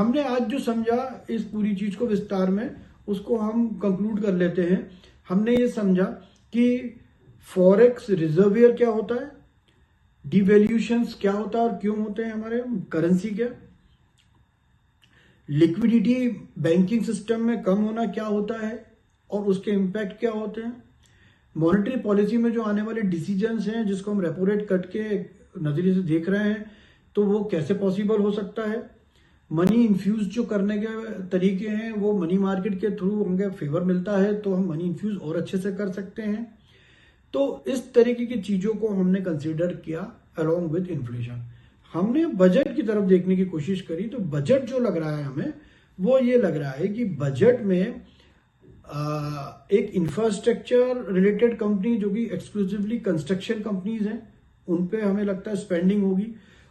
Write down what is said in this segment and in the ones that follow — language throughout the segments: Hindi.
हमने आज जो समझा इस पूरी चीज को विस्तार में, उसको हम कंक्लूड कर लेते हैं। हमने ये समझा कि फॉरेक्स रिजर्वियर क्या होता है, डिवैल्यूशंस क्या होता है और क्यों होते हैं, हमारे करेंसी क्या, लिक्विडिटी बैंकिंग सिस्टम में कम होना क्या होता है और उसके इम्पैक्ट क्या होते हैं, मॉनेटरी पॉलिसी में जो आने वाले डिसीजंस हैं जिसको हम रेपो रेट कट के नजरिए से देख रहे हैं तो वो कैसे पॉसिबल हो सकता है, मनी इन्फ्यूज जो करने के तरीके हैं वो मनी मार्केट के थ्रू हमें फेवर मिलता है तो हम मनी इन्फ्यूज और अच्छे से कर सकते हैं। तो इस तरीके की चीजों को हमने कंसीडर किया अलोंग विद इन्फ्लेशन। हमने बजट की तरफ देखने की कोशिश करी तो बजट जो लग रहा है हमें वो ये लग रहा है कि बजट में एक इंफ्रास्ट्रक्चर रिलेटेड कंपनी जो कि एक्सक्लूसिवली कंस्ट्रक्शन कंपनीज हैं उन पे हमें लगता है स्पेंडिंग होगी।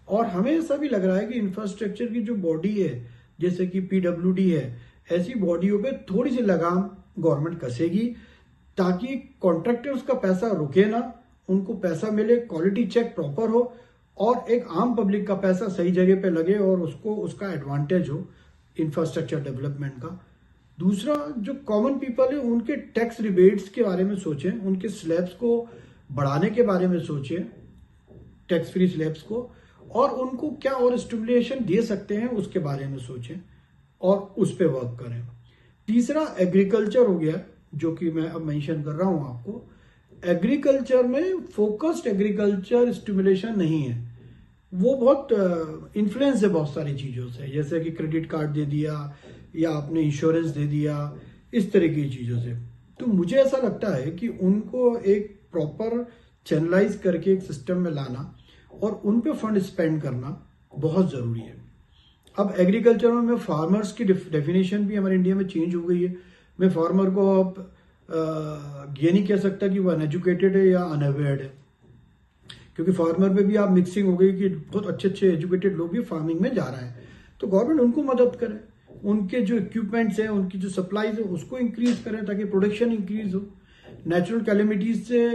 और हमें ऐसा भी लग रहा है कि इंफ्रास्ट्रक्चर की जो बॉडी है जैसे कि पीडब्ल्यूडी है, ऐसी बॉडियों पे थोड़ी सी लगाम गवर्नमेंट कसेगी ताकि कॉन्ट्रैक्टर्स का पैसा रुके ना, उनको पैसा मिले, क्वालिटी चेक प्रॉपर हो और एक आम पब्लिक का पैसा सही जगह पे लगे और उसको उसका एडवांटेज हो इंफ्रास्ट्रक्चर डेवलपमेंट का। दूसरा, जो कॉमन पीपल है उनके टैक्स रिबेट्स के बारे में सोचें, उनके स्लैब्स को बढ़ाने के बारे में सोचें, टैक्स फ्री स्लैब्स को, और उनको क्या और स्टिमुलेशन दे सकते हैं उसके बारे में सोचें और उस पर वर्क करें। तीसरा एग्रीकल्चर हो गया जो कि मैं अब मेंशन कर रहा हूं आपको। एग्रीकल्चर में फोकस्ड एग्रीकल्चर स्टिमुलेशन नहीं है, वो बहुत इन्फ्लुएंस है बहुत सारी चीज़ों से, जैसे कि क्रेडिट कार्ड दे दिया या आपने इंश्योरेंस दे दिया, इस तरह की चीज़ों से। तो मुझे ऐसा लगता है कि उनको एक प्रॉपर चैनलाइज करके एक सिस्टम में लाना और उन पे फंड स्पेंड करना बहुत ज़रूरी है। अब एग्रीकल्चर में फार्मर्स की डेफिनेशन भी हमारे इंडिया में चेंज हो गई है। मैं फार्मर को अब ये नहीं कह सकता कि वो अनएजुकेटेड है या अनअवेयर्ड है, क्योंकि फार्मर में भी आप मिक्सिंग हो गई कि बहुत अच्छे अच्छे एजुकेटेड लोग भी फार्मिंग में जा रहे हैं। तो गवर्नमेंट उनको मदद करे, उनके जो इक्विपमेंट्स हैं, उनकी जो सप्लाईज है उसको इंक्रीज करें ताकि प्रोडक्शन इंक्रीज हो। नेचुरल कैलेमिटीज से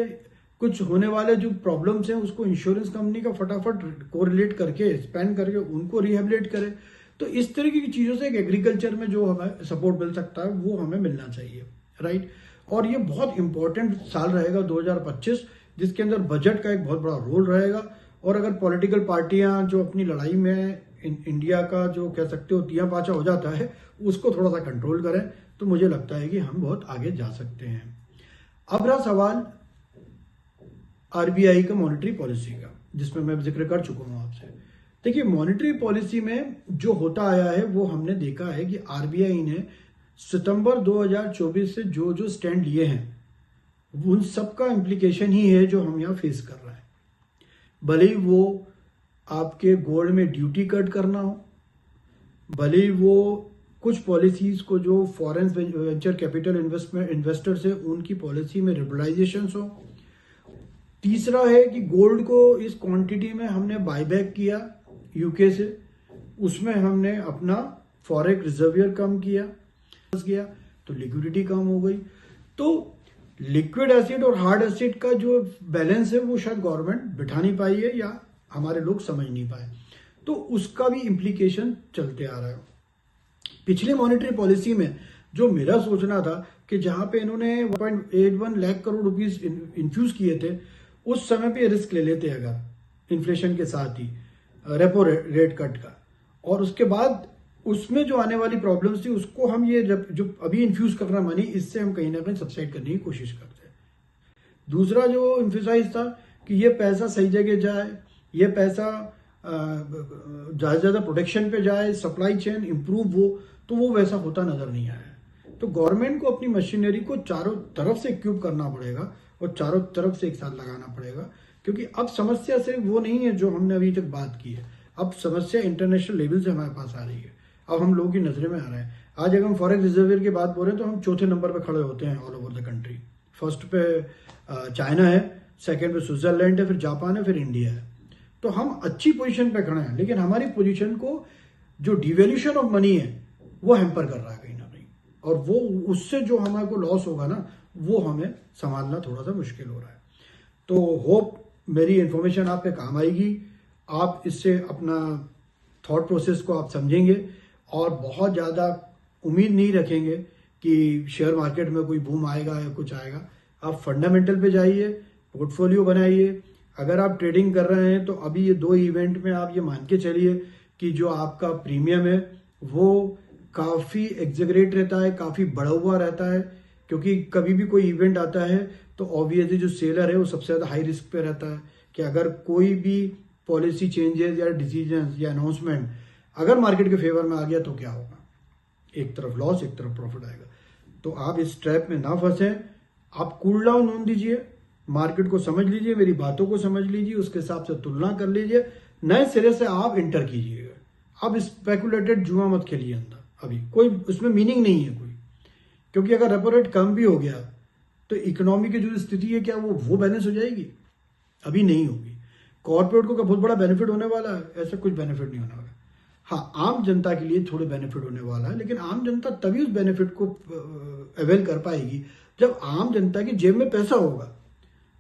कुछ होने वाले जो प्रॉब्लम्स हैं उसको इंश्योरेंस कंपनी का फटाफट कोरिलेट करके स्पेंड करके उनको रिहेबिलिटेट करे। तो इस तरीके की चीज़ों से एक एग्रीकल्चर में जो हमें सपोर्ट मिल सकता है वो हमें मिलना चाहिए, राइट। और ये बहुत इंपॉर्टेंट साल रहेगा 2025, जिसके अंदर बजट का एक बहुत बड़ा रोल रहेगा। और अगर पॉलिटिकल पार्टियां जो अपनी लड़ाई में इंडिया का जो कह सकते हो तिया पाचा हो जाता है उसको थोड़ा सा कंट्रोल करें तो मुझे लगता है कि हम बहुत आगे जा सकते हैं। अब रहा सवाल आरबीआई का मॉनेटरी पॉलिसी का, जिसमें मैं जिक्र कर चुका हूं आपसे। देखिए, मॉनेटरी पॉलिसी में जो होता आया है वो हमने देखा है कि आरबीआई ने सितंबर 2024 से जो जो स्टैंड लिए हैं उन सब का इम्प्लीकेशन ही है जो हम यहाँ फेस कर रहे हैं। भले ही वो आपके गोल्ड में ड्यूटी कट करना हो, भले ही वो कुछ पॉलिसीज को जो फॉरेन वेंचर कैपिटल इन्वेस्टर्स है उनकी पॉलिसी में लिबरलाइजेशन हो। तीसरा है कि गोल्ड को इस क्वांटिटी में हमने बायबैक किया यूके से, उसमें हमने अपना फॉरेक्स रिजर्वियर कम किया तो लिक्विडिटी कम हो गई। तो लिक्विड एसिड और हार्ड एसिड का जो बैलेंस है वो शायद गवर्नमेंट बिठा नहीं पाई है या हमारे लोग समझ नहीं पाए, तो उसका भी इम्प्लीकेशन चलते आ रहा है। पिछली मॉनेटरी पॉलिसी में जो मेरा सोचना था कि जहां पे इन्होंने 1.81 लाख करोड़ रुपीस इन्फ्यूज किए थे, उस समय पे रिस्क ले लेते अगर इन्फ्लेशन के साथ ही रेपो रेट कट का, और उसके बाद उसमें जो आने वाली प्रॉब्लम्स थी उसको हम ये जो अभी इन्फ्यूज कर रहे हैं मनी, इससे हम कहीं ना कहीं सब्साइड करने की कोशिश करते हैं। दूसरा जो इम्फेसाइज था कि ये पैसा सही जगह जाए, ये पैसा ज़्यादा से ज़्यादा प्रोटेक्शन पे जाए, सप्लाई चेन इंप्रूव हो, तो वो वैसा होता नजर नहीं आया। तो गवर्नमेंट को अपनी मशीनरी को चारों तरफ से इक्विप करना पड़ेगा और चारों तरफ से एक साथ लगाना पड़ेगा, क्योंकि अब समस्या से वो नहीं है जो हमने अभी तक बात की है, अब समस्या इंटरनेशनल लेवल से हमारे पास आ रही है, अब हम लोगों की नजरें में आ रहा है। आज अगर हम फॉरेक्स रिजर्वियर की बात बोल रहे हैं तो हम चौथे नंबर पे खड़े होते हैं all over the country. First पे चाइना है, सेकंड पे स्विट्जरलैंड है, फिर जापान है, फिर इंडिया है। तो हम अच्छी पोजीशन पे खड़े हैं, लेकिन हमारी पोजीशन को जो डिवेल्यूशन ऑफ मनी है वो हैम्पर कर रहा है कहीं ना कहीं, और वो उससे जो हमारे को लॉस होगा ना वो हमें संभालना थोड़ा सा मुश्किल हो रहा है। तो होप मेरी इन्फॉर्मेशन आप पे काम आएगी, आप इससे अपना थॉट प्रोसेस को आप समझेंगे और बहुत ज़्यादा उम्मीद नहीं रखेंगे कि शेयर मार्केट में कोई बूम आएगा या कुछ आएगा। आप फंडामेंटल पे जाइए, पोर्टफोलियो बनाइए। अगर आप ट्रेडिंग कर रहे हैं तो अभी ये 2 इवेंट में आप ये मान के चलिए कि जो आपका प्रीमियम है वो काफ़ी एग्जेगरेट रहता है, काफ़ी बढ़ा हुआ रहता है, क्योंकि कभी भी कोई इवेंट आता है तो ऑब्वियसली जो सेलर है वो सबसे ज़्यादा हाई रिस्क पे रहता है कि अगर कोई भी पॉलिसी चेंजेस या डिसीजन या अनाउंसमेंट अगर मार्केट के फेवर में आ गया तो क्या होगा, एक तरफ लॉस एक तरफ प्रॉफिट आएगा। तो आप इस ट्रैप में ना फंसें, आप कूल डाउन होने दीजिए, मार्केट को समझ लीजिए, मेरी बातों को समझ लीजिए, उसके हिसाब से तुलना कर लीजिए, नए सिरे से आप इंटर कीजिएगा। आप स्पेकुलेटेड जुआ मत खेलिए अंदर, अभी कोई उसमें मीनिंग नहीं है कोई, क्योंकि अगर रेपो रेट कम भी हो गया तो इकोनॉमी की जो स्थिति है क्या वो बैलेंस हो जाएगी? अभी नहीं होगी। कॉर्पोरेट को बहुत बड़ा बेनिफिट होने वाला है, ऐसा कुछ बेनिफिट नहीं होने वाला। हाँ, आम जनता के लिए थोड़े बेनिफिट होने वाला है, लेकिन आम जनता तभी उस बेनिफिट को अवेल कर पाएगी जब आम जनता की जेब में पैसा होगा।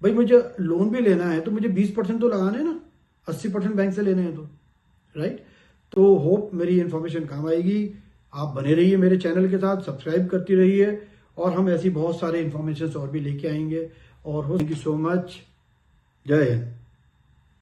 भाई मुझे लोन भी लेना है तो मुझे 20% तो लगाने हैं ना, 80% बैंक से लेने हैं तो, राइट। तो होप मेरी इन्फॉर्मेशन काम आएगी। आप बने रहिए मेरे चैनल के साथ, सब्सक्राइब करती रहिए, और हम ऐसी बहुत सारे इन्फॉर्मेशन और भी लेके आएंगे। और थैंक यू सो मच। जय हिंद।